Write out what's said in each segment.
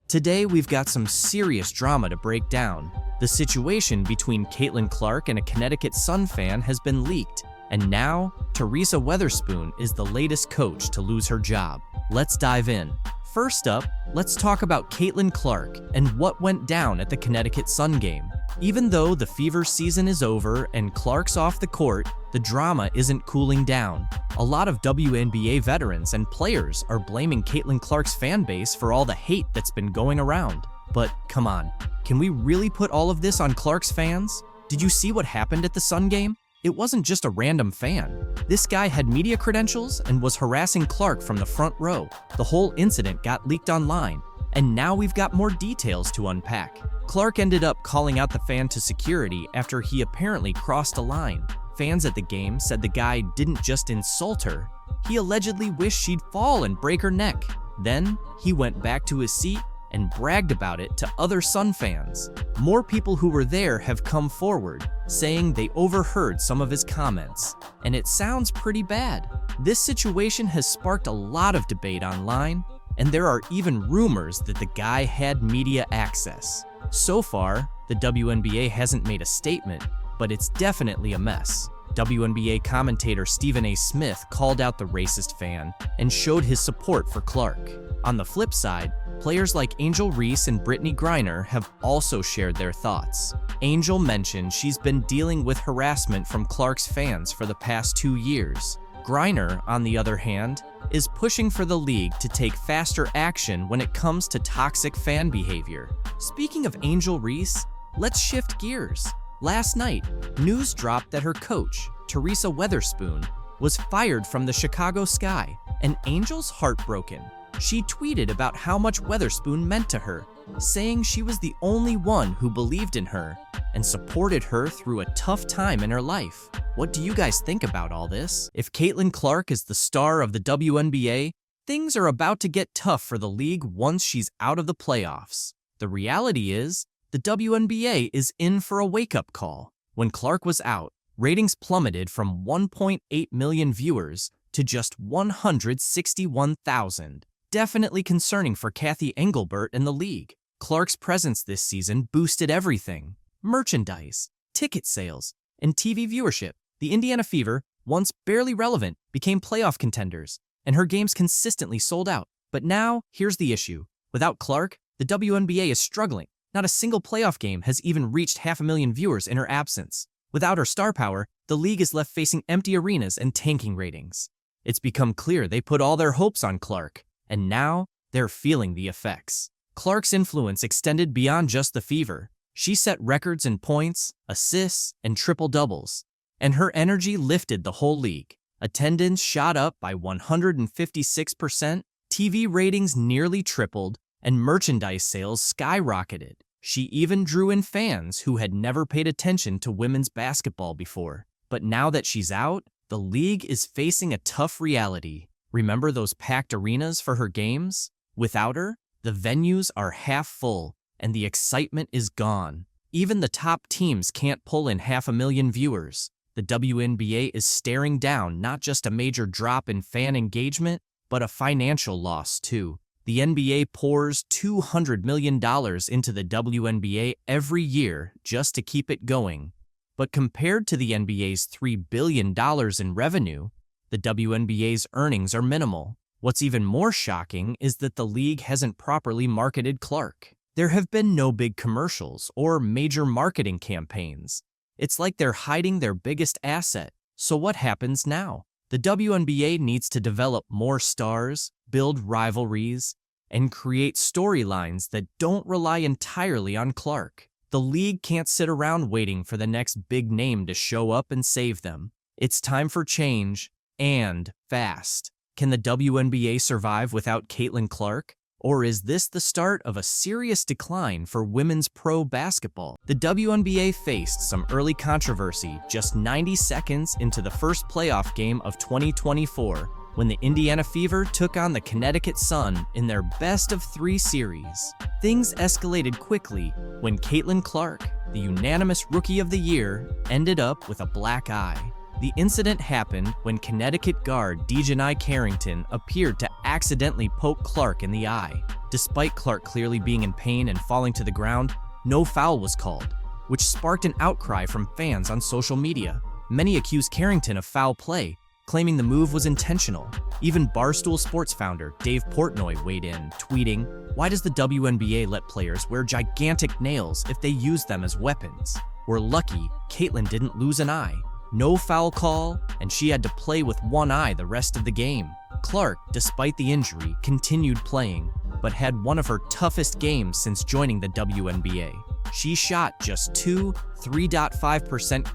Today, we've got some serious drama to break down. The situation between Caitlin Clark and a Connecticut Sun fan has been leaked, and now, Teresa Weatherspoon is the latest coach to lose her job. Let's dive in. First up, let's talk about Caitlin Clark and what went down at the Connecticut Sun game. Even though the Fever season is over and Clark's off the court, the drama isn't cooling down. A lot of WNBA veterans and players are blaming Caitlin Clark's fan base for all the hate that's been going around. But come on, can we really put all of this on Clark's fans? Did you see what happened at the Sun game? It wasn't just a random fan. This guy had media credentials and was harassing Clark from the front row. The whole incident got leaked online, and now we've got more details to unpack. Clark ended up calling out the fan to security after he apparently crossed a line. Fans at the game said the guy didn't just insult her, he allegedly wished she'd fall and break her neck. Then, he went back to his seat and bragged about it to other Sun fans. More people who were there have come forward, saying they overheard some of his comments, and it sounds pretty bad. This situation has sparked a lot of debate online, and there are even rumors that the guy had media access. So far, the WNBA hasn't made a statement, but it's definitely a mess. WNBA commentator Stephen A. Smith called out the racist fan and showed his support for Clark. On the flip side, players like Angel Reese and Brittany Griner have also shared their thoughts. Angel mentioned she's been dealing with harassment from Clark's fans for the past 2 years. Griner, on the other hand, is pushing for the league to take faster action when it comes to toxic fan behavior. Speaking of Angel Reese, let's shift gears. Last night, news dropped that her coach, Teresa Weatherspoon, was fired from the Chicago Sky, and Angel's heartbroken. She tweeted about how much Weatherspoon meant to her, saying she was the only one who believed in her and supported her through a tough time in her life. What do you guys think about all this? If Caitlin Clark is the star of the WNBA, things are about to get tough for the league once she's out of the playoffs. The reality is, the WNBA is in for a wake-up call. When Clark was out, ratings plummeted from 1.8 million viewers to just 161,000. Definitely concerning for Kathy Engelbert and the league. Clark's presence this season boosted everything: merchandise, ticket sales, and TV viewership. The Indiana Fever, once barely relevant, became playoff contenders, and her games consistently sold out. But now, here's the issue. Without Clark, the WNBA is struggling. Not a single playoff game has even reached 500,000 viewers in her absence. Without her star power, the league is left facing empty arenas and tanking ratings. It's become clear they put all their hopes on Clark, and now they're feeling the effects. Clark's influence extended beyond just the Fever. She set records in points, assists, and triple-doubles, and her energy lifted the whole league. Attendance shot up by 156%, TV ratings nearly tripled, and merchandise sales skyrocketed. She even drew in fans who had never paid attention to women's basketball before. But now that she's out, the league is facing a tough reality. Remember those packed arenas for her games? Without her, the venues are half full, and the excitement is gone. Even the top teams can't pull in 500,000 viewers. The WNBA is staring down not just a major drop in fan engagement, but a financial loss too. The NBA pours $200 million into the WNBA every year just to keep it going. But compared to the NBA's $3 billion in revenue, the WNBA's earnings are minimal. What's even more shocking is that the league hasn't properly marketed Clark. There have been no big commercials or major marketing campaigns. It's like they're hiding their biggest asset. So what happens now? The WNBA needs to develop more stars, build rivalries, and create storylines that don't rely entirely on Clark. The league can't sit around waiting for the next big name to show up and save them. It's time for change, and fast. Can the WNBA survive without Caitlin Clark? Or is this the start of a serious decline for women's pro basketball? The WNBA faced some early controversy just 90 seconds into the first playoff game of 2024 when the Indiana Fever took on the Connecticut Sun in their best-of-3 series. Things escalated quickly when Caitlin Clark, the unanimous Rookie of the Year, ended up with a black eye. The incident happened when Connecticut guard Dejanai Carrington appeared to accidentally poke Clark in the eye. Despite Clark clearly being in pain and falling to the ground, no foul was called, which sparked an outcry from fans on social media. Many accused Carrington of foul play, claiming the move was intentional. Even Barstool Sports founder Dave Portnoy weighed in, tweeting, "Why does the WNBA let players wear gigantic nails if they use them as weapons? We're lucky Caitlin didn't lose an eye. No foul call, and she had to play with one eye the rest of the game." Clark, despite the injury, continued playing, but had one of her toughest games since joining the WNBA. She shot just 3.5%,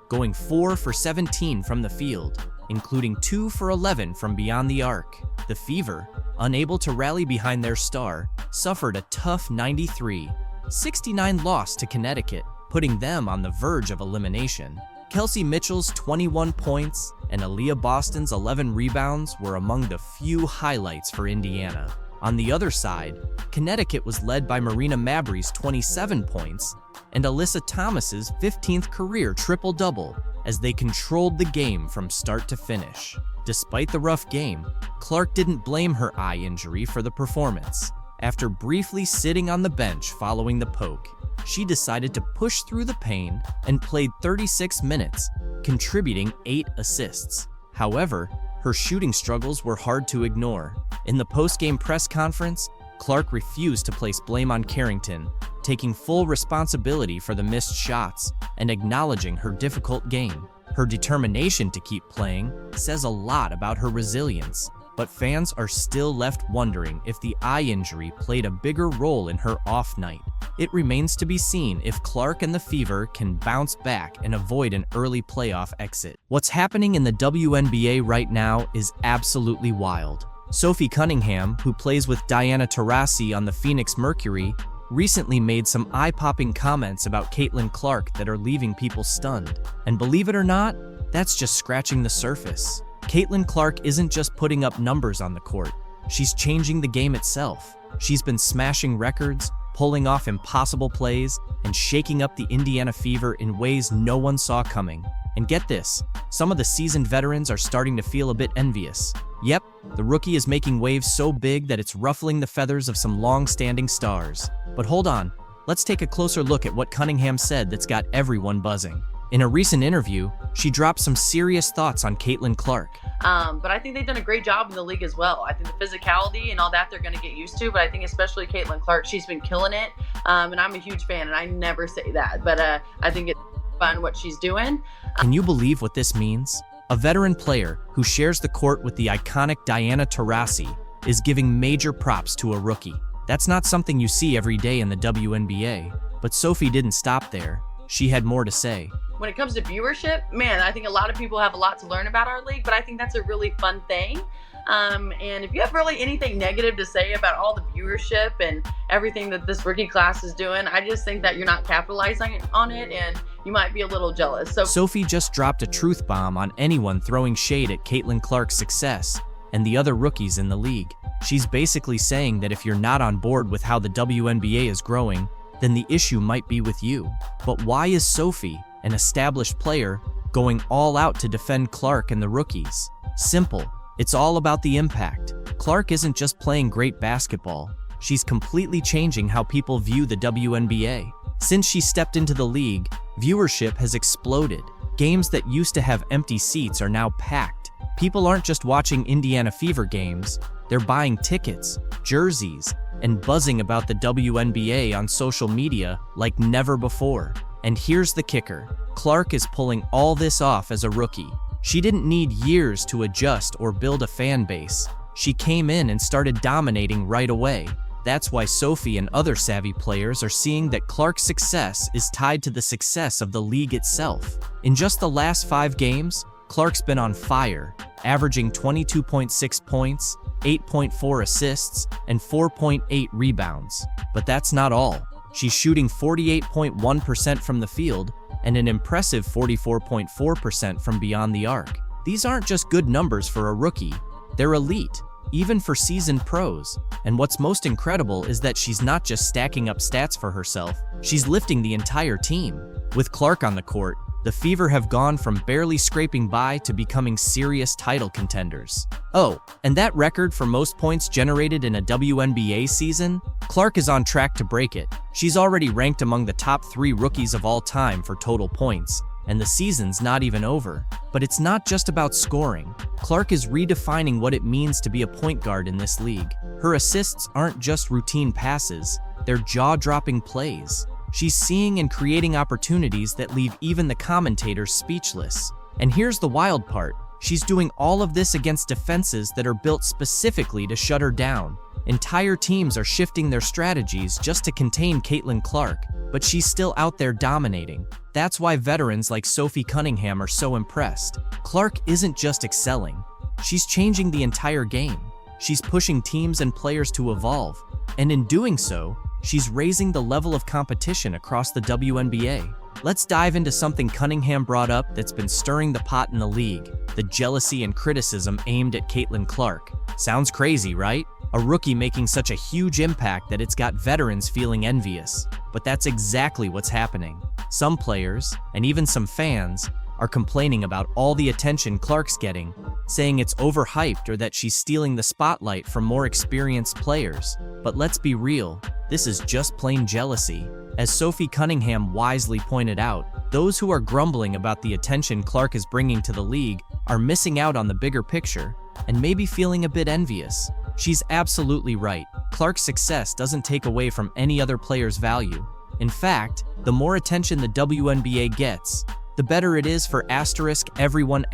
going 4 for 17 from the field, including 2 for 11 from beyond the arc. The Fever, unable to rally behind their star, suffered a tough 93-69 loss to Connecticut, putting them on the verge of elimination. Kelsey Mitchell's 21 points and Aaliyah Boston's 11 rebounds were among the few highlights for Indiana. On the other side, Connecticut was led by Marina Mabrey's 27 points and Alyssa Thomas's 15th career triple-double as they controlled the game from start to finish. Despite the rough game, Clark didn't blame her eye injury for the performance. After briefly sitting on the bench following the poke, she decided to push through the pain and played 36 minutes, contributing 8 assists. However, her shooting struggles were hard to ignore. In the post-game press conference, Clark refused to place blame on Carrington, taking full responsibility for the missed shots and acknowledging her difficult game. Her determination to keep playing says a lot about her resilience, but fans are still left wondering if the eye injury played a bigger role in her off night. It remains to be seen if Clark and the Fever can bounce back and avoid an early playoff exit. What's happening in the WNBA right now is absolutely wild. Sophie Cunningham, who plays with Diana Taurasi on the Phoenix Mercury, recently made some eye-popping comments about Caitlin Clark that are leaving people stunned. And believe it or not, that's just scratching the surface. Caitlin Clark isn't just putting up numbers on the court. She's changing the game itself. She's been smashing records, pulling off impossible plays, and shaking up the Indiana Fever in ways no one saw coming. And get this, some of the seasoned veterans are starting to feel a bit envious. Yep, the rookie is making waves so big that it's ruffling the feathers of some long-standing stars. But hold on, let's take a closer look at what Cunningham said that's got everyone buzzing. In a recent interview, she dropped some serious thoughts on Caitlin Clark. But I think they've done a great job in the league as well. I think the physicality and all that they're going to get used to, but I think especially Caitlin Clark, she's been killing it. And I'm a huge fan, and I never say that, but I think it's fun what she's doing. Can you believe what this means? A veteran player who shares the court with the iconic Diana Taurasi is giving major props to a rookie. That's not something you see every day in the WNBA. But Sophie didn't stop there. She had more to say. When it comes to viewership, man, I think a lot of people have a lot to learn about our league, but I think that's a really fun thing. And if you have really anything negative to say about all the viewership and everything that this rookie class is doing, I just think that you're not capitalizing on it and you might be a little jealous. So Sophie just dropped a truth bomb on anyone throwing shade at Caitlin Clark's success and the other rookies in the league. She's basically saying that if you're not on board with how the WNBA is growing, then the issue might be with you. But why is Sophie, an established player, going all out to defend Clark and the rookies? Simple. It's all about the impact. Clark isn't just playing great basketball. She's completely changing how people view the WNBA. Since she stepped into the league, viewership has exploded. Games that used to have empty seats are now packed. People aren't just watching Indiana Fever games, they're buying tickets, jerseys, and buzzing about the WNBA on social media like never before. And here's the kicker. Clark is pulling all this off as a rookie. She didn't need years to adjust or build a fan base. She came in and started dominating right away. That's why Sophie and other savvy players are seeing that Clark's success is tied to the success of the league itself. In just the last 5 games, Clark's been on fire, averaging 22.6 points, 8.4 assists, and 4.8 rebounds. But that's not all. She's shooting 48.1% from the field and an impressive 44.4% from beyond the arc. These aren't just good numbers for a rookie, they're elite, even for seasoned pros. And what's most incredible is that she's not just stacking up stats for herself, she's lifting the entire team. With Clark on the court, the Fever have gone from barely scraping by to becoming serious title contenders. Oh, and that record for most points generated in a WNBA season? Clark is on track to break it. She's already ranked among the top 3 rookies of all time for total points, and the season's not even over. But it's not just about scoring. Clark is redefining what it means to be a point guard in this league. Her assists aren't just routine passes, they're jaw-dropping plays. She's seeing and creating opportunities that leave even the commentators speechless. And here's the wild part. She's doing all of this against defenses that are built specifically to shut her down. Entire teams are shifting their strategies just to contain Caitlin Clark, but she's still out there dominating. That's why veterans like Sophie Cunningham are so impressed. Clark isn't just excelling. She's changing the entire game. She's pushing teams and players to evolve. And in doing so, she's raising the level of competition across the WNBA. Let's dive into something Cunningham brought up that's been stirring the pot in the league: the jealousy and criticism aimed at Caitlin Clark. Sounds crazy, right? A rookie making such a huge impact that it's got veterans feeling envious. But that's exactly what's happening. Some players, and even some fans, are complaining about all the attention Clark's getting, saying it's overhyped or that she's stealing the spotlight from more experienced players. But let's be real, this is just plain jealousy. As Sophie Cunningham wisely pointed out, those who are grumbling about the attention Clark is bringing to the league are missing out on the bigger picture and maybe feeling a bit envious. She's absolutely right. Clark's success doesn't take away from any other player's value. In fact, the more attention the WNBA gets, the better it is for everyone.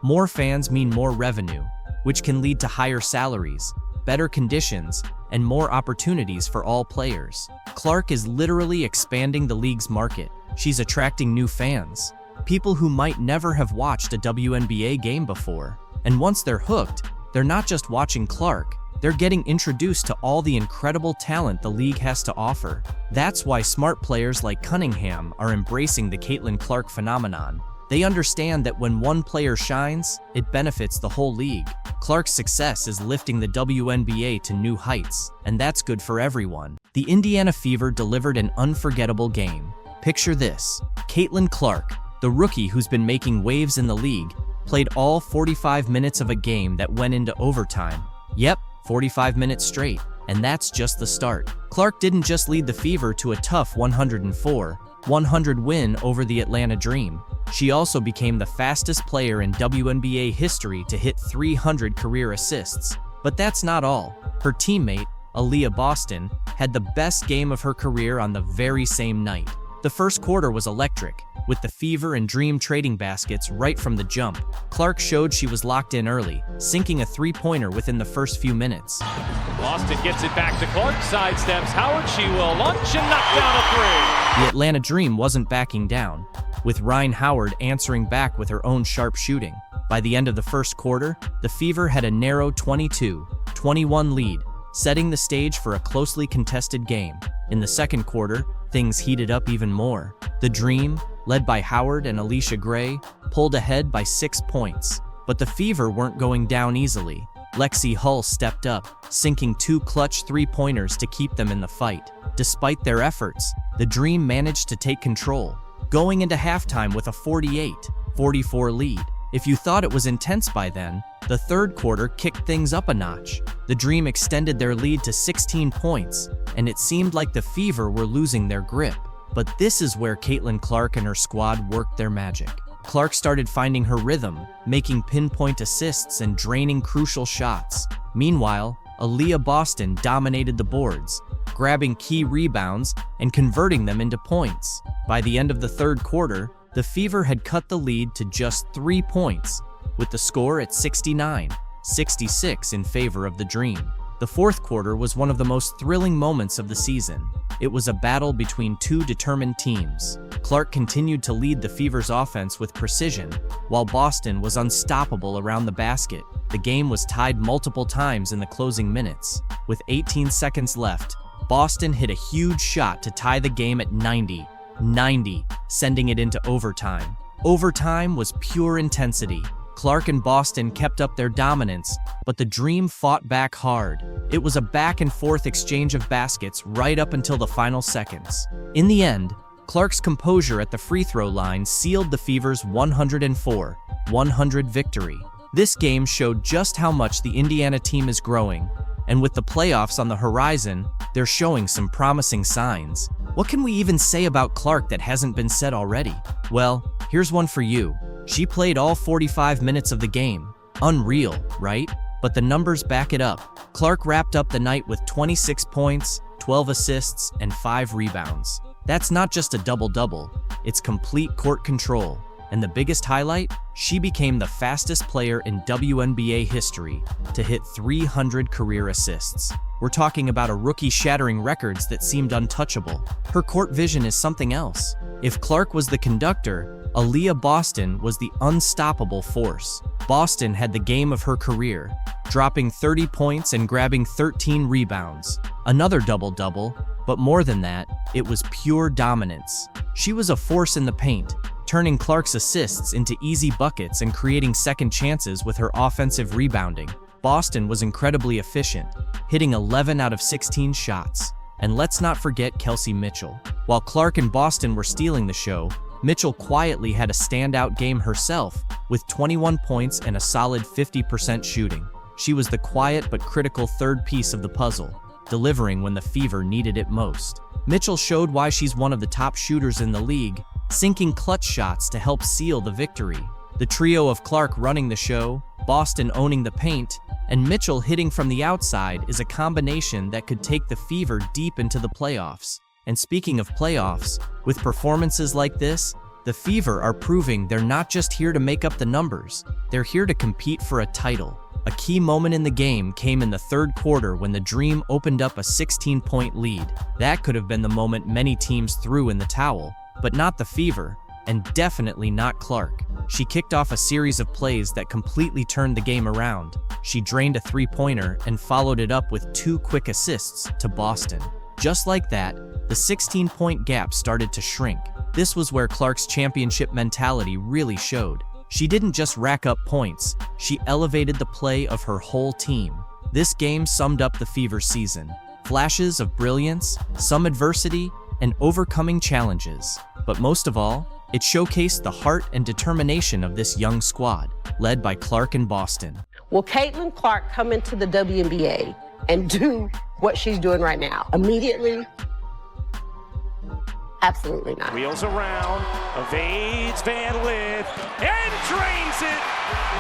More fans mean more revenue, which can lead to higher salaries, better conditions, and more opportunities for all players. Clark is literally expanding the league's market. She's attracting new fans, people who might never have watched a WNBA game before. And once they're hooked, they're not just watching Clark, they're getting introduced to all the incredible talent the league has to offer. That's why smart players like Cunningham are embracing the Caitlin Clark phenomenon. They understand that when one player shines, it benefits the whole league. Clark's success is lifting the WNBA to new heights, and that's good for everyone. The Indiana Fever delivered an unforgettable game. Picture this: Caitlin Clark, the rookie who's been making waves in the league, played all 45 minutes of a game that went into overtime. Yep, 45 minutes straight, and that's just the start. Clark didn't just lead the Fever to a tough 104-100 win over the Atlanta Dream. She also became the fastest player in WNBA history to hit 300 career assists. But that's not all. Her teammate, Aaliyah Boston, had the best game of her career on the very same night. The first quarter was electric, with the Fever and Dream trading baskets right from the jump. Clark showed she was locked in early, sinking a three-pointer within the first few minutes. Boston gets it back to Clark, sidesteps Howard, she will launch and knock down a three. The Atlanta Dream wasn't backing down, with Rhyne Howard answering back with her own sharp shooting. By the end of the first quarter, the Fever had a narrow 22-21 lead, setting the stage for a closely contested game. In the second quarter, things heated up even more. The Dream, led by Howard and Alicia Gray, pulled ahead by 6 points. But the Fever weren't going down easily. Lexi Hull stepped up, sinking 2 clutch three-pointers to keep them in the fight. Despite their efforts, the Dream managed to take control, going into halftime with a 48-44 lead. If you thought it was intense by then, the third quarter kicked things up a notch. The Dream extended their lead to 16 points, and it seemed like the Fever were losing their grip. But this is where Caitlin Clark and her squad worked their magic. Clark started finding her rhythm, making pinpoint assists and draining crucial shots. Meanwhile, Aaliyah Boston dominated the boards, grabbing key rebounds and converting them into points. By the end of the third quarter, the Fever had cut the lead to just 3 points, with the score at 69-66 in favor of the Dream. The fourth quarter was one of the most thrilling moments of the season. It was a battle between two determined teams. Clark continued to lead the Fever's offense with precision, while Boston was unstoppable around the basket. The game was tied multiple times in the closing minutes. With 18 seconds left, Boston hit a huge shot to tie the game at 90, sending it into overtime. Overtime was pure intensity. Clark and Boston kept up their dominance, but the Dream fought back hard. It was a back-and-forth exchange of baskets right up until the final seconds. In the end, Clark's composure at the free throw line sealed the Fever's 104-100 victory. This game showed just how much the Indiana team is growing, and with the playoffs on the horizon, they're showing some promising signs. What can we even say about Clark that hasn't been said already? Well, here's one for you. She played all 45 minutes of the game. Unreal, right? But the numbers back it up. Clark wrapped up the night with 26 points, 12 assists, and 5 rebounds. That's not just a double-double, it's complete court control. And the biggest highlight? She became the fastest player in WNBA history to hit 300 career assists. We're talking about a rookie shattering records that seemed untouchable. Her court vision is something else. If Clark was the conductor, Aaliyah Boston was the unstoppable force. Boston had the game of her career, dropping 30 points and grabbing 13 rebounds. Another double-double, but more than that, it was pure dominance. She was a force in the paint, turning Clark's assists into easy buckets and creating second chances with her offensive rebounding. Boston was incredibly efficient, hitting 11 out of 16 shots. And let's not forget Kelsey Mitchell. While Clark and Boston were stealing the show, Mitchell quietly had a standout game herself, with 21 points and a solid 50% shooting. She was the quiet but critical third piece of the puzzle, delivering when the Fever needed it most. Mitchell showed why she's one of the top shooters in the league, sinking clutch shots to help seal the victory. The trio of Clark running the show, Boston owning the paint, and Mitchell hitting from the outside is a combination that could take the Fever deep into the playoffs. And speaking of playoffs, with performances like this, the Fever are proving they're not just here to make up the numbers, they're here to compete for a title. A key moment in the game came in the third quarter when the Dream opened up a 16-point lead. That could have been the moment many teams threw in the towel, but not the Fever, and definitely not Clark. She kicked off a series of plays that completely turned the game around. She drained a three-pointer and followed it up with 2 quick assists to Boston. Just like that, the 16-point gap started to shrink. This was where Clark's championship mentality really showed. She didn't just rack up points, she elevated the play of her whole team. This game summed up the Fever season. Flashes of brilliance, some adversity, and overcoming challenges. But most of all, it showcased the heart and determination of this young squad, led by Clark and Boston. Will Caitlin Clark come into the WNBA and do what she's doing right now immediately? Absolutely not. Wheels around, evades Van Lith, and drains it.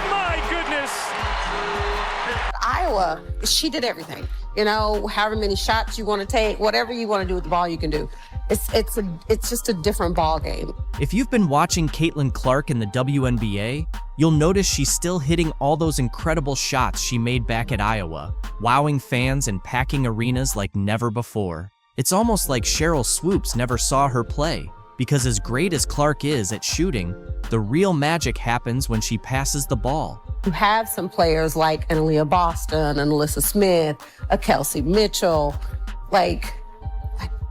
My goodness. Iowa, she did everything. You know, however many shots you want to take, whatever you want to do with the ball, you can do. It's just a different ball game. If you've been watching Caitlin Clark in the WNBA, you'll notice she's still hitting all those incredible shots she made back at Iowa, wowing fans and packing arenas like never before. It's almost like Cheryl Swoops never saw her play, because as great as Clark is at shooting, the real magic happens when she passes the ball. You have some players like an Aaliyah Boston, an Alyssa Smith, a Kelsey Mitchell, like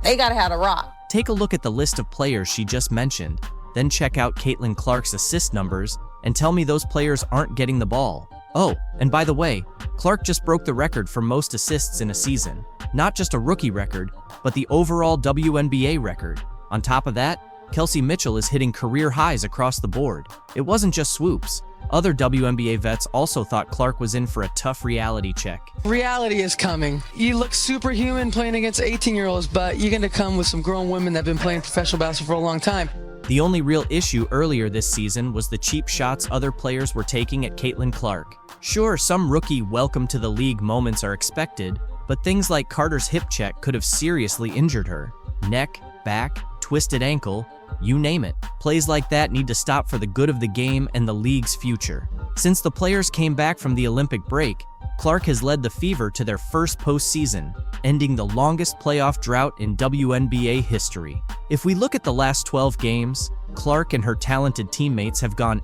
they gotta have a rock. Take a look at the list of players she just mentioned, then check out Caitlin Clark's assist numbers and tell me those players aren't getting the ball. Oh, and by the way, Clark just broke the record for most assists in a season. Not just a rookie record, but the overall WNBA record. On top of that, Kelsey Mitchell is hitting career highs across the board. It wasn't just Swoops. Other WNBA vets also thought Clark was in for a tough reality check. Reality is coming. You look superhuman playing against 18-year-olds, but you're going to come with some grown women that have been playing professional basketball for a long time. The only real issue earlier this season was the cheap shots other players were taking at Caitlin Clark. Sure, some rookie welcome to the league moments are expected, but things like Carter's hip check could have seriously injured her. Neck, back, twisted ankle, you name it. Plays like that need to stop for the good of the game and the league's future. Since the players came back from the Olympic break, Clark has led the Fever to their first postseason, ending the longest playoff drought in WNBA history. If we look at the last 12 games, Clark and her talented teammates have gone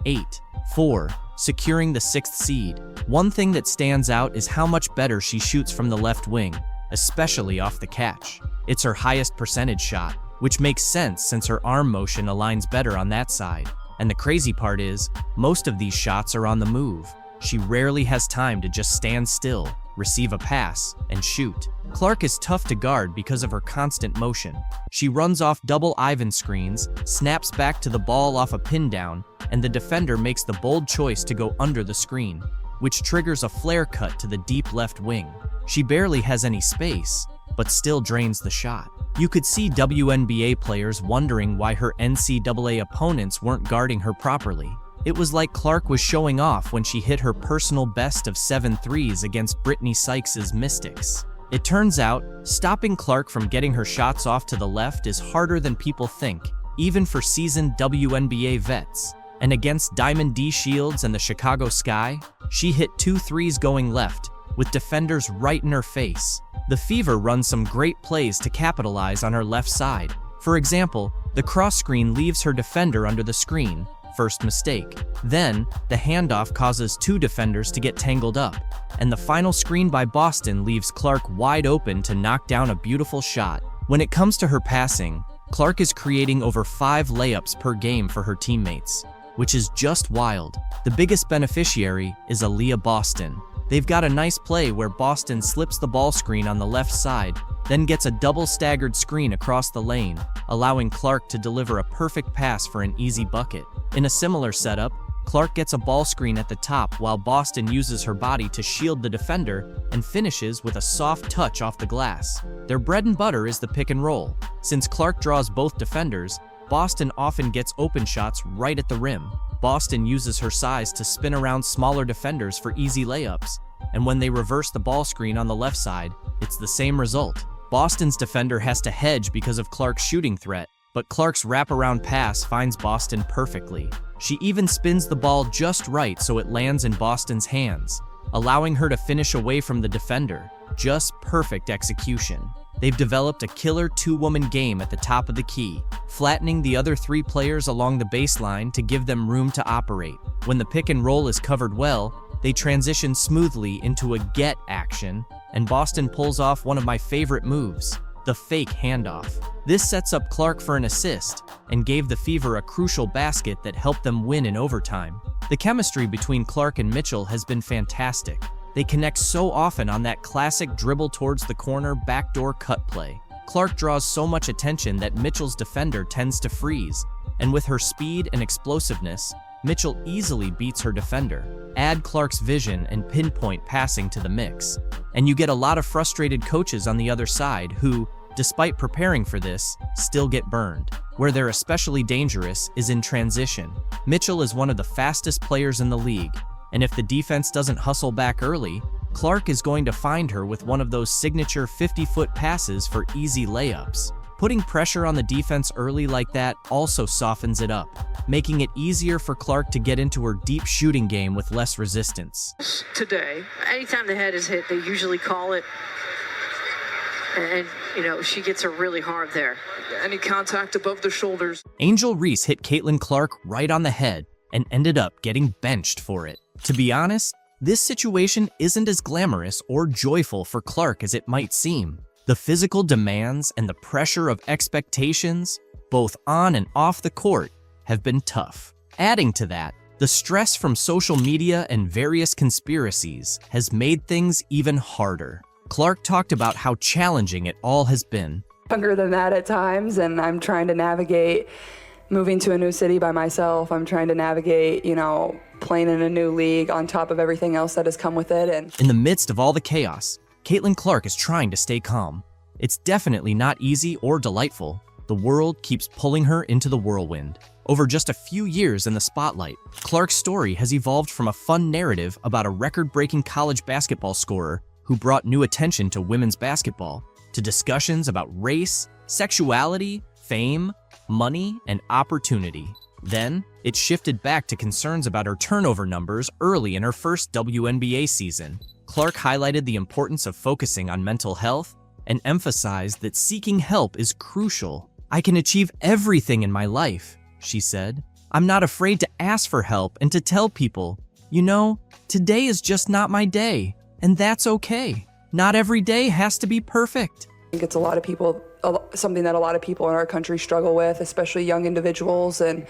8-4, securing the 6th seed. One thing that stands out is how much better she shoots from the left wing, especially off the catch. It's her highest percentage shot, which makes sense since her arm motion aligns better on that side. And the crazy part is, most of these shots are on the move. She rarely has time to just stand still, receive a pass, and shoot. Clark is tough to guard because of her constant motion. She runs off double Ivan screens, snaps back to the ball off a pin down, and the defender makes the bold choice to go under the screen, which triggers a flare cut to the deep left wing. She barely has any space, but still drains the shot. You could see WNBA players wondering why her NCAA opponents weren't guarding her properly. It was like Clark was showing off when she hit her personal best of 7 threes against Brittany Sykes' Mystics. It turns out, stopping Clark from getting her shots off to the left is harder than people think, even for seasoned WNBA vets. And against Diamond D Shields and the Chicago Sky, she hit 2 threes going left, with defenders right in her face. The Fever run some great plays to capitalize on her left side. For example, the cross screen leaves her defender under the screen, first mistake. Then, the handoff causes 2 defenders to get tangled up, and the final screen by Boston leaves Clark wide open to knock down a beautiful shot. When it comes to her passing, Clark is creating over 5 layups per game for her teammates, which is just wild. The biggest beneficiary is Aaliyah Boston. They've got a nice play where Boston slips the ball screen on the left side, then gets a double staggered screen across the lane, allowing Clark to deliver a perfect pass for an easy bucket. In a similar setup, Clark gets a ball screen at the top while Boston uses her body to shield the defender and finishes with a soft touch off the glass. Their bread and butter is the pick and roll. Since Clark draws both defenders, Boston often gets open shots right at the rim. Boston uses her size to spin around smaller defenders for easy layups, and when they reverse the ball screen on the left side, it's the same result. Boston's defender has to hedge because of Clark's shooting threat, but Clark's wraparound pass finds Boston perfectly. She even spins the ball just right so it lands in Boston's hands, allowing her to finish away from the defender. Just perfect execution. They've developed a killer 2-woman game at the top of the key, flattening the other 3 players along the baseline to give them room to operate. When the pick and roll is covered well, they transition smoothly into a get action, and Boston pulls off one of my favorite moves, the fake handoff. This sets up Clark for an assist and gave the Fever a crucial basket that helped them win in overtime. The chemistry between Clark and Mitchell has been fantastic. They connect so often on that classic dribble towards the corner backdoor cut play. Clark draws so much attention that Mitchell's defender tends to freeze, and with her speed and explosiveness, Mitchell easily beats her defender. Add Clark's vision and pinpoint passing to the mix, and you get a lot of frustrated coaches on the other side who, despite preparing for this, still get burned. Where they're especially dangerous is in transition. Mitchell is one of the fastest players in the league, and if the defense doesn't hustle back early, Clark is going to find her with one of those signature 50-foot passes for easy layups. Putting pressure on the defense early like that also softens it up, making it easier for Clark to get into her deep shooting game with less resistance. Today, anytime the head is hit, they usually call it, and she gets her really hard there. Any contact above the shoulders. Angel Reese hit Caitlin Clark right on the head and ended up getting benched for it. To be honest, this situation isn't as glamorous or joyful for Clark as it might seem. The physical demands and the pressure of expectations, both on and off the court, have been tough. Adding to that, the stress from social media and various conspiracies has made things even harder. Clark talked about how challenging it all has been. Younger than that at times, and I'm trying to navigate moving to a new city by myself. I'm trying to navigate, playing in a new league on top of everything else that has come with it. And in the midst of all the chaos, Caitlin Clark is trying to stay calm. It's definitely not easy or delightful. The world keeps pulling her into the whirlwind. Over just a few years in the spotlight, Clark's story has evolved from a fun narrative about a record-breaking college basketball scorer who brought new attention to women's basketball, to discussions about race, sexuality, fame, money, and opportunity. Then, it shifted back to concerns about her turnover numbers early in her first WNBA season. Clark highlighted the importance of focusing on mental health and emphasized that seeking help is crucial. "I can achieve everything in my life," she said. "I'm not afraid to ask for help and to tell people, today is just not my day, and that's okay. Not every day has to be perfect." I think it's something that a lot of people in our country struggle with, especially young individuals. And,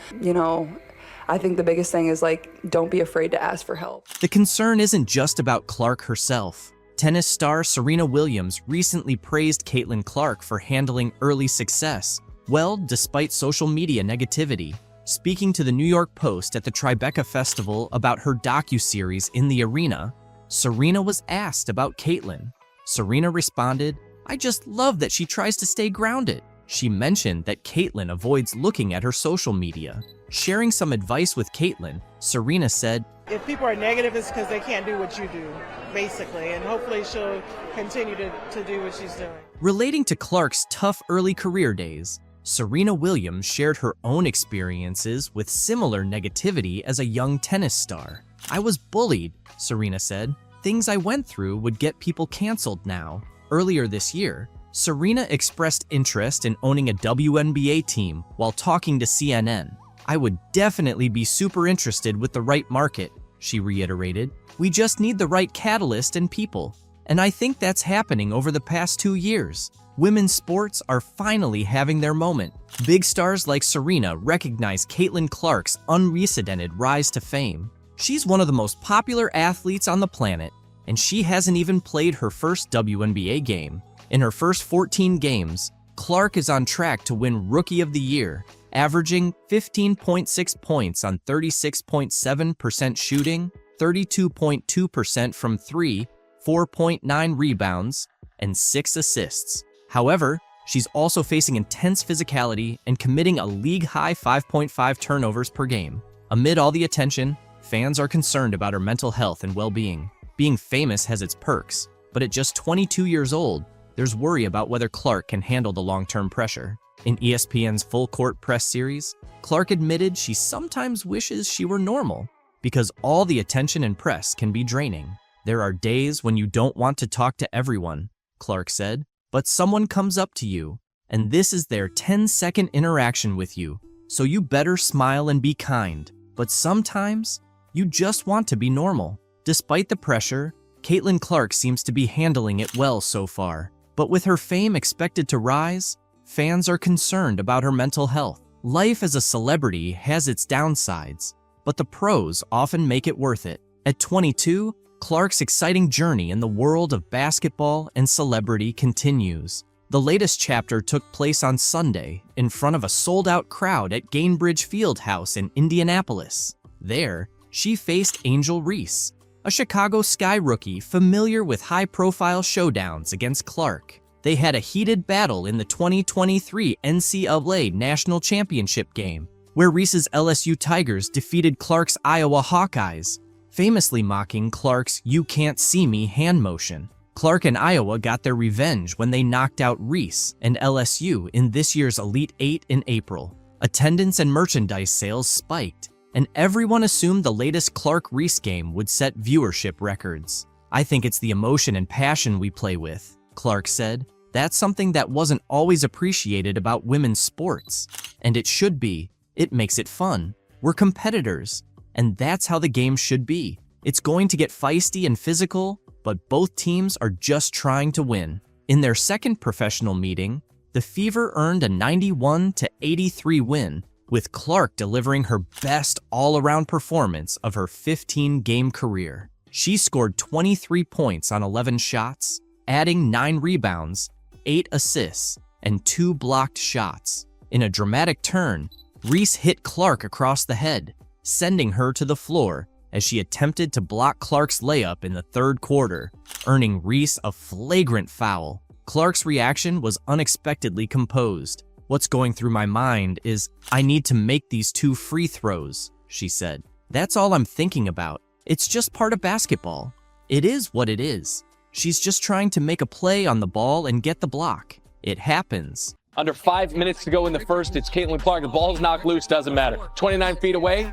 I think the biggest thing is don't be afraid to ask for help. The concern isn't just about Clark herself. Tennis star Serena Williams recently praised Caitlin Clark for handling early success well despite social media negativity. Speaking to the New York Post at the Tribeca Festival about her docuseries In the Arena, Serena was asked about Caitlin. Serena responded, "I just love that she tries to stay grounded." She mentioned that Caitlin avoids looking at her social media. Sharing some advice with Caitlin, Serena said, "If people are negative, it's because they can't do what you do, basically, and hopefully she'll continue to do what she's doing." Relating to Clark's tough early career days, Serena Williams shared her own experiences with similar negativity as a young tennis star. "I was bullied," Serena said. "Things I went through would get people canceled now." Earlier this year, Serena expressed interest in owning a WNBA team while talking to CNN. "I would definitely be super interested with the right market," she reiterated. "We just need the right catalyst and people. And I think that's happening over the past 2 years. Women's sports are finally having their moment." Big stars like Serena recognize Caitlin Clark's unprecedented rise to fame. She's one of the most popular athletes on the planet, and she hasn't even played her first WNBA game. In her first 14 games, Clark is on track to win Rookie of the Year, averaging 15.6 points on 36.7% shooting, 32.2% from three, 4.9 rebounds, and 6 assists. However, she's also facing intense physicality and committing a league-high 5.5 turnovers per game. Amid all the attention, fans are concerned about her mental health and well-being. Being famous has its perks, but at just 22 years old, there's worry about whether Clark can handle the long-term pressure. In ESPN's Full Court Press series, Clark admitted she sometimes wishes she were normal, because all the attention and press can be draining. "There are days when you don't want to talk to everyone," Clark said, "but someone comes up to you, and this is their 10-second interaction with you, so you better smile and be kind. But sometimes, you just want to be normal." Despite the pressure, Caitlin Clark seems to be handling it well so far. But with her fame expected to rise, fans are concerned about her mental health. Life as a celebrity has its downsides, but the pros often make it worth it. At 22, Clark's exciting journey in the world of basketball and celebrity continues. The latest chapter took place on Sunday in front of a sold-out crowd at Gainbridge Fieldhouse in Indianapolis. There, she faced Angel Reese, a Chicago Sky rookie familiar with high-profile showdowns against Clark. They had a heated battle in the 2023 NCAA National Championship game, where Reese's LSU Tigers defeated Clark's Iowa Hawkeyes, famously mocking Clark's "you can't see me" hand motion. Clark and Iowa got their revenge when they knocked out Reese and LSU in this year's Elite Eight in April. Attendance and merchandise sales spiked, and everyone assumed the latest Clark-Reese game would set viewership records. "I think it's the emotion and passion we play with," Clark said. "That's something that wasn't always appreciated about women's sports. And it should be. It makes it fun. We're competitors. And that's how the game should be. It's going to get feisty and physical, but both teams are just trying to win." In their second professional meeting, the Fever earned a 91-83 win, with Clark delivering her best all-around performance of her 15-game career. She scored 23 points on 11 shots, adding 9 rebounds, 8 assists, and 2 blocked shots. In a dramatic turn, Reese hit Clark across the head, sending her to the floor as she attempted to block Clark's layup in the third quarter, earning Reese a flagrant foul. Clark's reaction was unexpectedly composed. "What's going through my mind is, I need to make these 2 free throws," she said. "That's all I'm thinking about. It's just part of basketball. It is what it is. She's just trying to make a play on the ball and get the block. It happens." Under 5 minutes to go in the first, it's Caitlin Clark. The ball's knocked loose, doesn't matter. 29 feet away,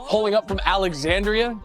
pulling up from Alexandria.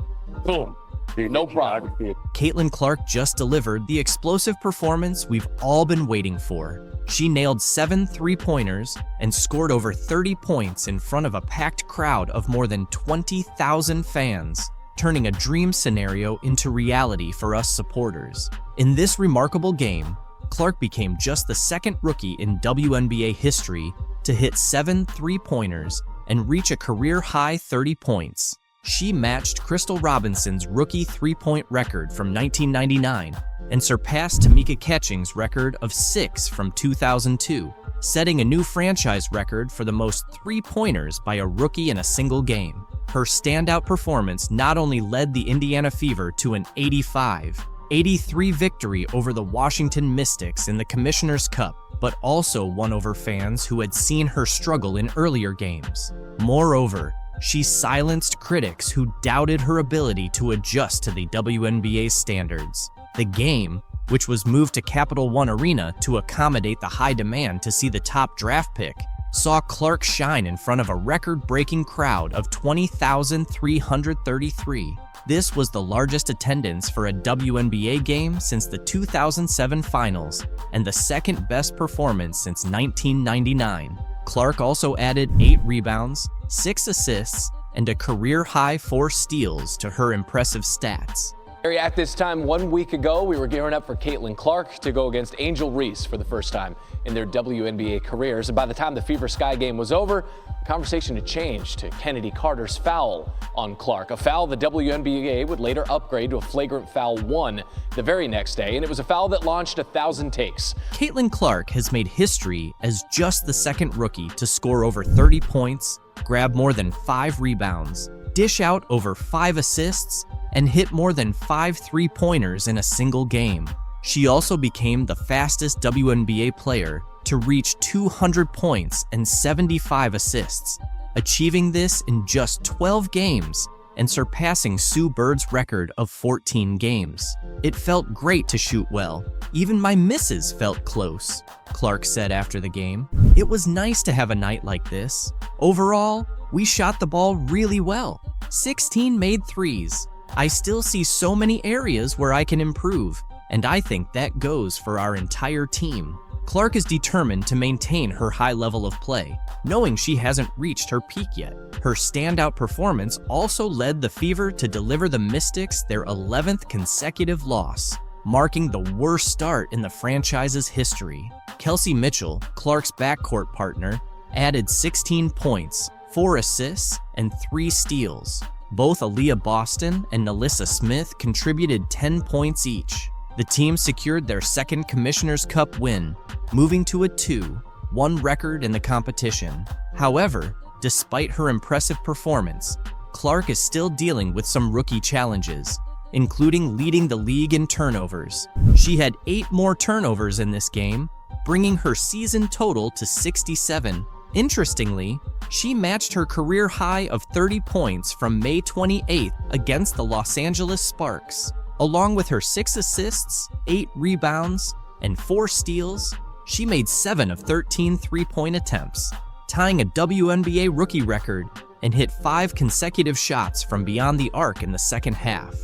Boom. No problem. Caitlin Clark just delivered the explosive performance we've all been waiting for. She nailed 7 three-pointers and scored over 30 points in front of a packed crowd of more than 20,000 fans, turning a dream scenario into reality for us supporters. In this remarkable game, Clark became just the second rookie in WNBA history to hit 7 three-pointers and reach a career-high 30 points. She matched Crystal Robinson's rookie three-point record from 1999 and surpassed Tamika Catching's record of 6 from 2002, setting a new franchise record for the most three-pointers by a rookie in a single game. Her standout performance not only led the Indiana Fever to an 85-83 victory over the Washington Mystics in the Commissioner's Cup, but also won over fans who had seen her struggle in earlier games. Moreover, she silenced critics who doubted her ability to adjust to the WNBA standards. The game, which was moved to Capital One Arena to accommodate the high demand to see the top draft pick, saw Clark shine in front of a record-breaking crowd of 20,333. This was the largest attendance for a WNBA game since the 2007 finals and the second best performance since 1999. Clark also added 8 rebounds, 6 assists, and a career-high 4 steals to her impressive stats. At this time 1 week ago, we were gearing up for Caitlin Clark to go against Angel Reese for the first time in their WNBA careers. And by the time the Fever Sky game was over, the conversation had changed to Kennedy Carter's foul on Clark, a foul the WNBA would later upgrade to a flagrant foul 1 the very next day, and it was a foul that launched 1,000 takes. Caitlin Clark has made history as just the second rookie to score over 30 points, grab more than 5 rebounds, dish out over 5 assists, and hit more than 5 three-pointers in a single game. She also became the fastest WNBA player to reach 200 points and 75 assists, achieving this in just 12 games and surpassing Sue Bird's record of 14 games. "It felt great to shoot well. Even my misses felt close," Clark said after the game. "It was nice to have a night like this. Overall, we shot the ball really well. 16 made threes. I still see so many areas where I can improve, and I think that goes for our entire team." Clark is determined to maintain her high level of play, knowing she hasn't reached her peak yet. Her standout performance also led the Fever to deliver the Mystics their 11th consecutive loss, marking the worst start in the franchise's history. Kelsey Mitchell, Clark's backcourt partner, added 16 points, 4 assists, and 3 steals. Both Aaliyah Boston and Nalissa Smith contributed 10 points each. The team secured their second Commissioner's Cup win, moving to a 2-1 record in the competition. However, despite her impressive performance, Clark is still dealing with some rookie challenges, including leading the league in turnovers. She had 8 more turnovers in this game, bringing her season total to 67. Interestingly, she matched her career high of 30 points from May 28th against the Los Angeles Sparks. Along with her 6 assists, 8 rebounds, and 4 steals, she made 7 of 13 three-point attempts, tying a WNBA rookie record, and hit 5 consecutive shots from beyond the arc in the second half.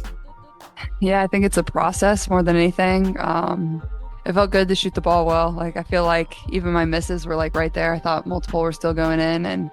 Yeah, I think it's a process more than anything. It felt good to shoot the ball well. Like, I feel like even my misses were like right there. I thought multiple were still going in, and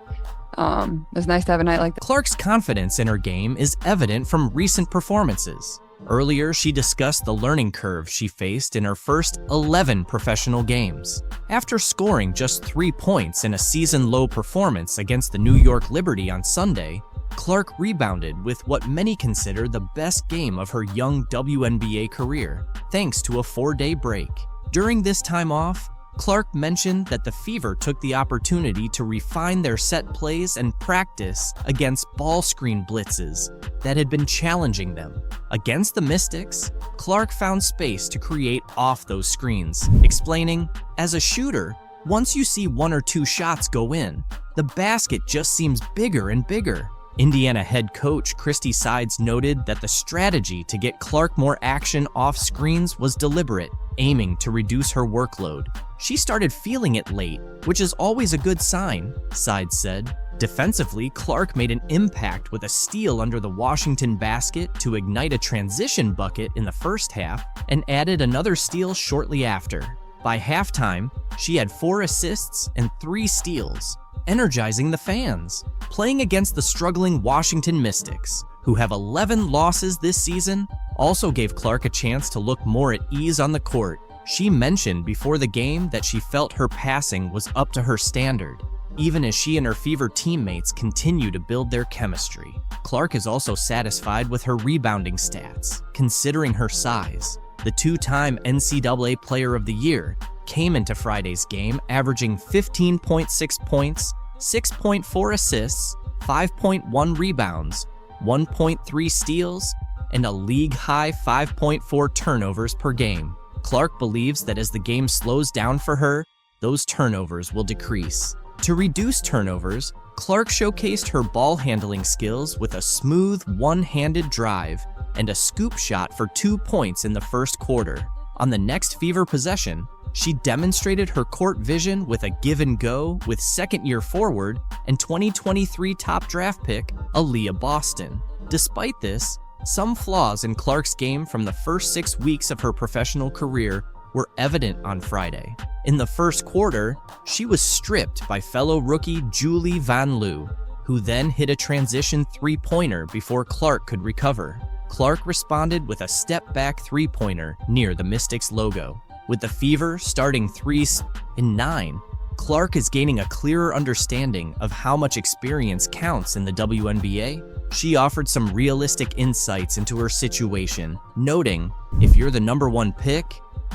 it was nice to have a night like that. Clark's confidence in her game is evident from recent performances. Earlier, she discussed the learning curve she faced in her first 11 professional games. After scoring just 3 points in a season-low performance against the New York Liberty on Sunday, Clark rebounded with what many consider the best game of her young WNBA career, thanks to a 4-day break. During this time off, Clark mentioned that the Fever took the opportunity to refine their set plays and practice against ball screen blitzes that had been challenging them. Against the Mystics, Clark found space to create off those screens, explaining, "As a shooter, once you see 1 or 2 shots go in, the basket just seems bigger and bigger." Indiana head coach Christy Sides noted that the strategy to get Clark more action off screens was deliberate, aiming to reduce her workload. "She started feeling it late, which is always a good sign," Sides said. Defensively, Clark made an impact with a steal under the Washington basket to ignite a transition bucket in the first half and added another steal shortly after. By halftime, she had 4 assists and 3 steals, energizing the fans. Playing against the struggling Washington Mystics, who have 11 losses this season, also gave Clark a chance to look more at ease on the court. She mentioned before the game that she felt her passing was up to her standard. even as she and her Fever teammates continue to build their chemistry. Clark is also satisfied with her rebounding stats. Considering her size, the two-time NCAA Player of the Year came into Friday's game averaging 15.6 points, 6.4 assists, 5.1 rebounds, 1.3 steals, and a league-high 5.4 turnovers per game. Clark believes that as the game slows down for her, those turnovers will decrease. To reduce turnovers, Clark showcased her ball handling skills with a smooth one-handed drive and a scoop shot for 2 points in the first quarter. On the next Fever possession, she demonstrated her court vision with a give and go with second-year forward and 2023 top draft pick, Aaliyah Boston. Despite this, some flaws in Clark's game from the first 6 weeks of her professional career were evident on Friday. In the first quarter, she was stripped by fellow rookie Julie Van Loo, who then hit a transition three-pointer before Clark could recover. Clark responded with a step-back three-pointer near the Mystics logo. With the Fever starting 3s in 9, Clark is gaining a clearer understanding of how much experience counts in the WNBA. She offered some realistic insights into her situation, noting, if you're the #1 pick,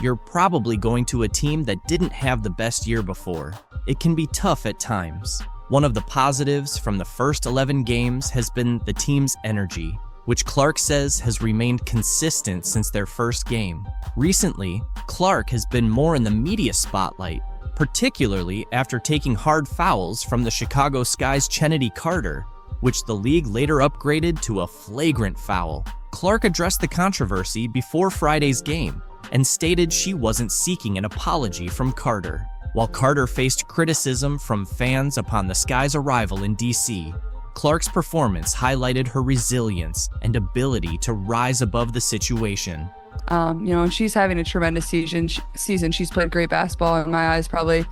you're probably going to a team that didn't have the best year before. It can be tough at times. One of the positives from the first 11 games has been the team's energy, which Clark says has remained consistent since their first game. Recently, Clark has been more in the media spotlight, particularly after taking hard fouls from the Chicago Sky's Chennedy Carter, which the league later upgraded to a flagrant foul. Clark addressed the controversy before Friday's game and stated she wasn't seeking an apology from Carter. While Carter faced criticism from fans upon the Sky's arrival in DC, Clark's performance highlighted her resilience and ability to rise above the situation. And she's having a tremendous season. She's played great basketball in my eyes, probably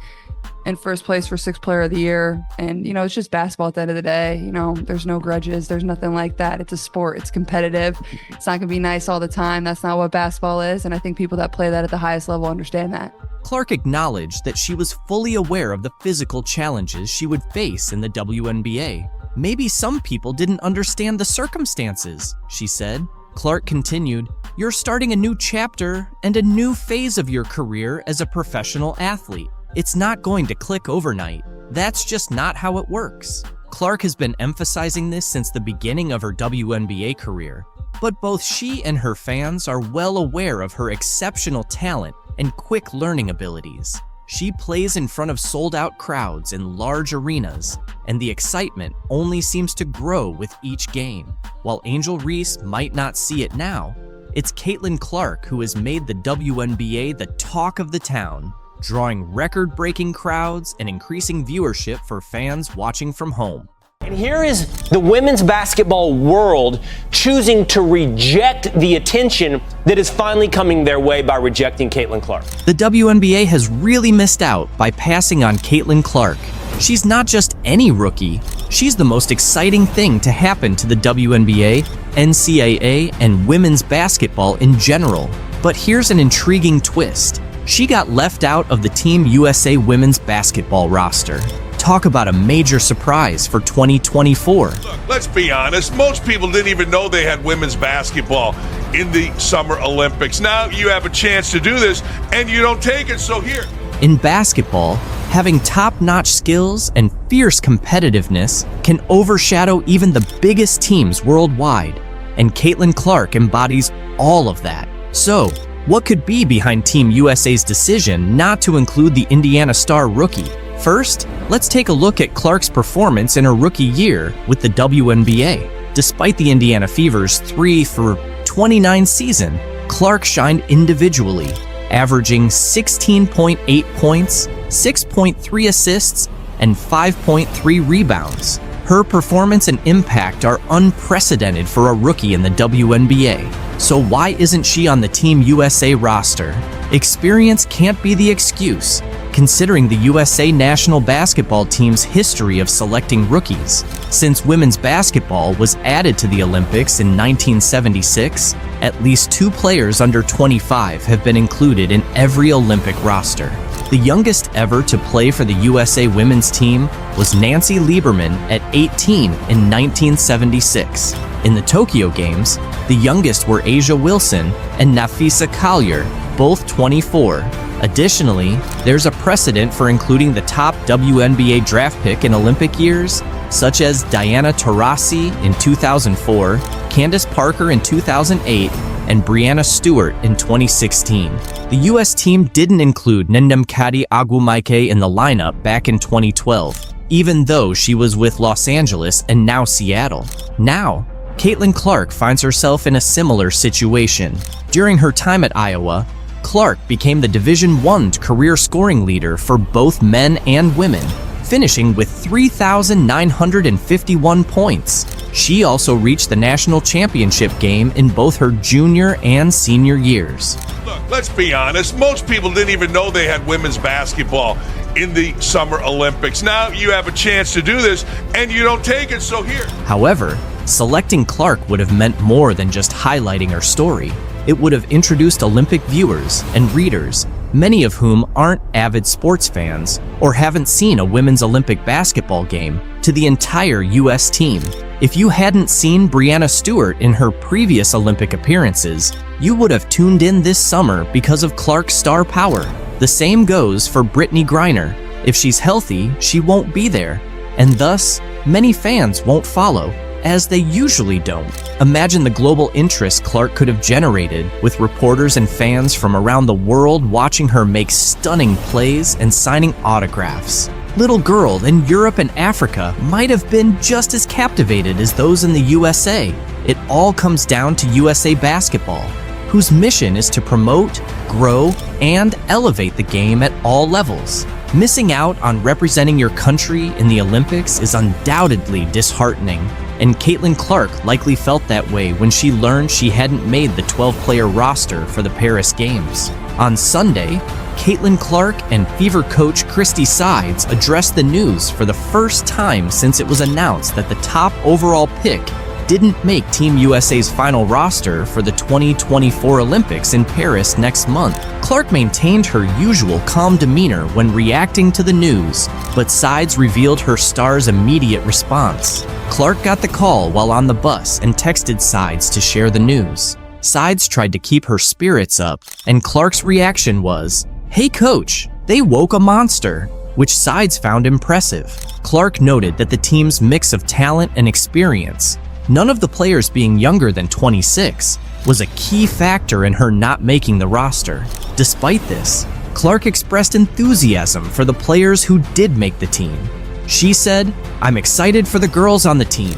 in first place for 6th Player of the Year. And, it's just basketball at the end of the day. There's no grudges. There's nothing like that. It's a sport. It's competitive. It's not going to be nice all the time. That's not what basketball is. And I think people that play that at the highest level understand that. Clark acknowledged that she was fully aware of the physical challenges she would face in the WNBA. Maybe some people didn't understand the circumstances, she said. Clark continued, "You're starting a new chapter and a new phase of your career as a professional athlete. It's not going to click overnight. That's just not how it works." Clark has been emphasizing this since the beginning of her WNBA career, but both she and her fans are well aware of her exceptional talent and quick learning abilities. She plays in front of sold-out crowds in large arenas, and the excitement only seems to grow with each game. While Angel Reese might not see it now, it's Caitlin Clark who has made the WNBA the talk of the town, drawing record-breaking crowds and increasing viewership for fans watching from home. And here is the women's basketball world choosing to reject the attention that is finally coming their way by rejecting Caitlin Clark. The WNBA has really missed out by passing on Caitlin Clark. She's not just any rookie, she's the most exciting thing to happen to the WNBA, NCAA, and women's basketball in general. But here's an intriguing twist. She got left out of the Team USA women's basketball roster. Talk about a major surprise for 2024. Look, let's be honest. Most people didn't even know they had women's basketball in the Summer Olympics. Now you have a chance to do this, and you don't take it, so here. In basketball, having top-notch skills and fierce competitiveness can overshadow even the biggest teams worldwide, and Caitlin Clark embodies all of that. So, what could be behind Team USA's decision not to include the Indiana Star rookie? First, let's take a look at Clark's performance in her rookie year with the WNBA. Despite the Indiana Fever's 3-for-29 season, Clark shined individually, averaging 16.8 points, 6.3 assists, and 5.3 rebounds. Her performance and impact are unprecedented for a rookie in the WNBA. So why isn't she on the Team USA roster? Experience can't be the excuse, considering the USA national basketball team's history of selecting rookies. Since women's basketball was added to the Olympics in 1976, at least 2 players under 25 have been included in every Olympic roster. The youngest ever to play for the USA women's team was Nancy Lieberman at 18 in 1976. In the Tokyo Games, the youngest were Asia Wilson and Nafisa Collier, both 24. Additionally, there's a precedent for including the top WNBA draft pick in Olympic years, such as Diana Taurasi in 2004, Candace Parker in 2008, and Brianna Stewart in 2016. The U.S. team didn't include Ndamukadi Agwumaike in the lineup back in 2012, even though she was with Los Angeles and now Seattle. Now, Caitlin Clark finds herself in a similar situation. During her time at Iowa, Clark became the Division I career scoring leader for both men and women, finishing with 3,951 points. She also reached the national championship game in both her junior and senior years. Look, let's be honest. Most people didn't even know they had women's basketball in the Summer Olympics. Now you have a chance to do this, and you don't take it, so here. However, selecting Clark would have meant more than just highlighting her story. It would have introduced Olympic viewers and readers, many of whom aren't avid sports fans or haven't seen a women's Olympic basketball game, to the entire U.S. team. If you hadn't seen Brianna Stewart in her previous Olympic appearances, you would have tuned in this summer because of Clark's star power. The same goes for Brittany Griner. If she's healthy, she won't be there, and thus, many fans won't follow, as they usually don't. Imagine the global interest Clark could have generated, with reporters and fans from around the world watching her make stunning plays and signing autographs. Little girls in Europe and Africa might have been just as captivated as those in the USA. It all comes down to USA Basketball, whose mission is to promote, grow, and elevate the game at all levels. Missing out on representing your country in the Olympics is undoubtedly disheartening, and Caitlin Clark likely felt that way when she learned she hadn't made the 12-player roster for the Paris Games. On Sunday, Caitlin Clark and Fever coach Christy Sides addressed the news for the first time since it was announced that the top overall pick didn't make Team USA's final roster for the 2024 Olympics in Paris next month. Clark maintained her usual calm demeanor when reacting to the news, but Sides revealed her star's immediate response. Clark got the call while on the bus and texted Sides to share the news. Sides tried to keep her spirits up, and Clark's reaction was, "Hey coach, they woke a monster," which Sides found impressive. Clark noted that the team's mix of talent and experience, none of the players being younger than 26, was a key factor in her not making the roster. Despite this, Clark expressed enthusiasm for the players who did make the team. She said, "I'm excited for the girls on the team.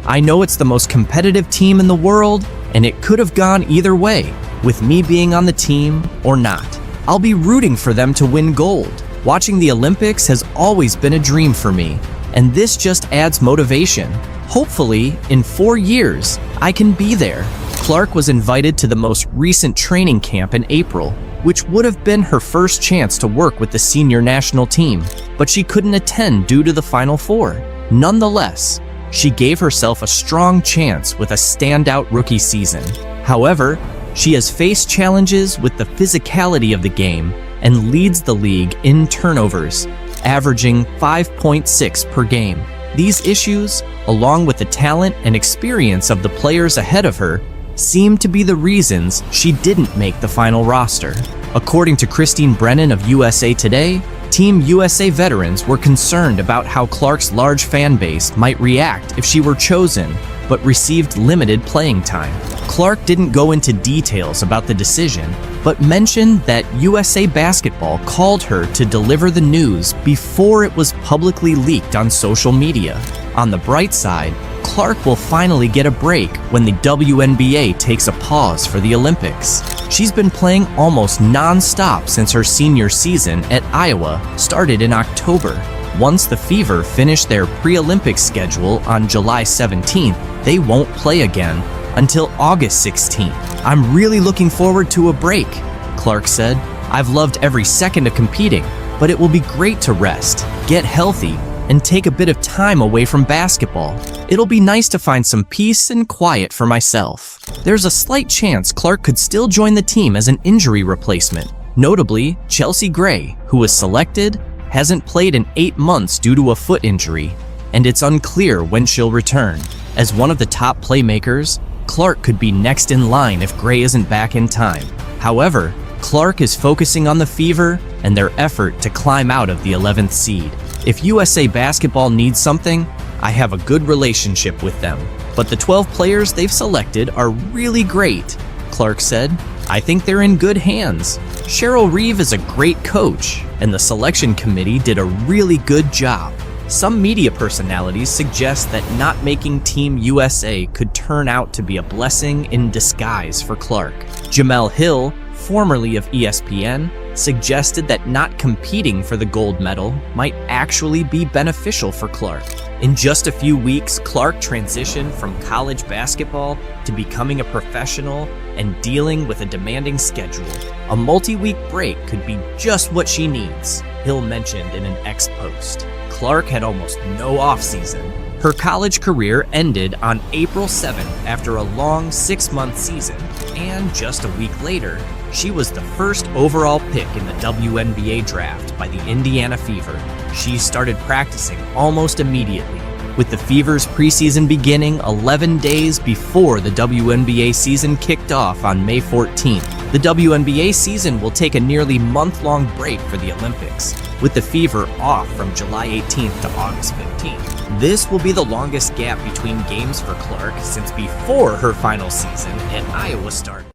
I know it's the most competitive team in the world, and it could have gone either way, with me being on the team or not. I'll be rooting for them to win gold. Watching the Olympics has always been a dream for me, and this just adds motivation. Hopefully, in 4 years, I can be there." Clark was invited to the most recent training camp in April, which would have been her first chance to work with the senior national team, but she couldn't attend due to the Final Four. Nonetheless, she gave herself a strong chance with a standout rookie season. However, she has faced challenges with the physicality of the game and leads the league in turnovers, averaging 5.6 per game. These issues, along with the talent and experience of the players ahead of her, seem to be the reasons she didn't make the final roster. According to Christine Brennan of USA Today, Team USA veterans were concerned about how Clark's large fan base might react if she were chosen, but received limited playing time. Clark didn't go into details about the decision, but mentioned that USA Basketball called her to deliver the news before it was publicly leaked on social media. On the bright side, Clark will finally get a break when the WNBA takes a pause for the Olympics. She's been playing almost non-stop since her senior season at Iowa started in October. Once the Fever finish their pre-Olympic schedule on July 17th, they won't play again until August 16th. "I'm really looking forward to a break," Clark said. "I've loved every second of competing, but it will be great to rest, get healthy, and take a bit of time away from basketball. It'll be nice to find some peace and quiet for myself." There's a slight chance Clark could still join the team as an injury replacement, Notably, Chelsea Gray, who was selected, hasn't played in 8 months due to a foot injury, and it's unclear when she'll return. As one of the top playmakers, Clark could be next in line if Gray isn't back in time. However, Clark is focusing on the Fever and their effort to climb out of the 11th seed. If USA Basketball needs something, I have a good relationship with them. But the 12 players they've selected are really great, Clark said. I think they're in good hands. Cheryl Reeve is a great coach, and the selection committee did a really good job. Some media personalities suggest that not making Team USA could turn out to be a blessing in disguise for Clark. Jamel Hill, formerly of ESPN, suggested that not competing for the gold medal might actually be beneficial for Clark. In just a few weeks, Clark transitioned from college basketball to becoming a professional and dealing with a demanding schedule. A multi-week break could be just what she needs, Hill mentioned in an X post. Clark had almost no offseason. Her college career ended on April 7th after a long 6-month season, and just a week later, she was the first overall pick in the WNBA draft by the Indiana Fever. She started practicing almost immediately, with the Fever's preseason beginning 11 days before the WNBA season kicked off on May 14th. The WNBA season will take a nearly month-long break for the Olympics, with the Fever off from July 18th to August 15th. This will be the longest gap between games for Clark since before her final season at Iowa started.